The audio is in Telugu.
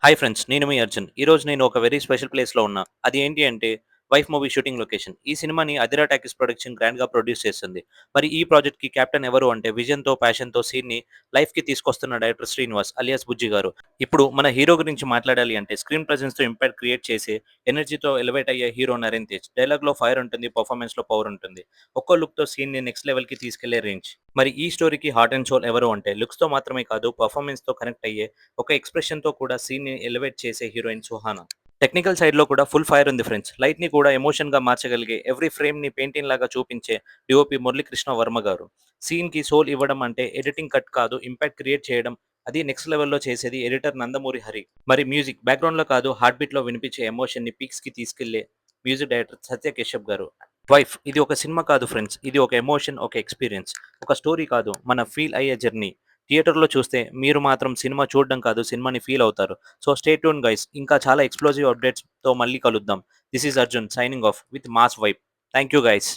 Hi friends. నేను మీ అర్జున్. ఈరోజు నేను ఒక వెరీ స్పెషల్ ప్లేస్‌లో ఉన్నా. అది ఏంటి అంటే 'వైఫ్' మూవీ షూటింగ్ లొకేషన్. ఈ సినిమాని 'అదిరా టాకీస్' ప్రొడక్షన్ గ్రాండ్‌గా ప్రొడ్యూస్ చేస్తుంది. మరి ఈ ప్రాజెక్ట్‌కి కెప్టెన్ ఎవరు అంటే విజన్‌తో, ప్యాషన్‌తో సీన్‌ని లైఫ్‌కి తీసుకొస్తున్న డైరెక్టర్ శ్రీనివాస్ అలియాస్ బుజ్జి గారు. ఇప్పుడు మన హీరో గురించి మాట్లాడాలి అంటే స్క్రీన్ ప్రెజెన్స్‌తో ఇంపాక్ట్ క్రియేట్ చేసి, ఎనర్జీతో ఎలివేట్ అయ్యే హీరో నరేన్ తేజ్. డైలాగ్‌లో ఫైర్ ఉంటుంది. పెర్ఫార్మెన్స్‌లో పవర్ ఉంటుంది. ఒక్కో లుక్‌తో సీన్‌ని నెక్స్ట్ లెవెల్‌కి తీసుకెళ్లే రేంజ్. మరి ఈ స్టోరీకి హార్ట్ అండ్ సోల్ ఎవరు అంటే లుక్స్‌తో మాత్రమే కాదు పెర్ఫార్మెన్స్‌తో కనెక్ట్ అయ్యే ఒక ఎక్స్‌ప్రెషన్‌తో కూడా సీన్‌ని ఎలివేట్ చేసే హీరోయిన్ సుహానా. టెక్నికల్ సైడ్‌లో కూడా ఫుల్ ఫైర్ ఉంది ఫ్రెండ్స్. లైట్‌ని కూడా ఎమోషన్‌గా మార్చగలిగే, ఎవ్రి ఫ్రేమ్‌ని పెయింటింగ్ లాగా చూపించే డీఓపీ మురళీకృష్ణ వర్మ గారు. సీన్‌కి సోల్ ఇవ్వడం అంటే ఎడిటింగ్ కట్ కాదు, ఇంపాక్ట్ క్రియేట్ చేయడం. అది నెక్స్ట్ లెవెల్‌లో చేసేది ఎడిటర్ నందమూరి హరి. మరి మ్యూజిక్ బ్యాక్‌గ్రౌండ్‌లో కాదు, హార్ట్ బీట్‌లో వినిపించే ఎమోషన్‌ని పీక్స్‌కి తీసుకెళ్లే మ్యూజిక్ డైరెక్టర్ సత్య కేశవ్ గారు. వైఫ్ ఇది ఒక సినిమా కాదు ఫ్రెండ్స్. ఇది ఒక ఎమోషన్, ఒక ఎక్స్‌పీరియన్స్. ఒక స్టోరీ కాదు, మన ఫీల్ అయ్యే జర్నీ. థియేటర్‌లో చూస్తే మీరు మాత్రం సినిమా చూడడం కాదు, సినిమాని ఫీల్ అవుతారు. So stay tune guys. ఇంకా చాలా ఎక్స్‌ప్లోజివ్ అప్డేట్స్‌తో మళ్ళీ కలుద్దాం. This is Arjun signing off with mass vibe. Thank you guys.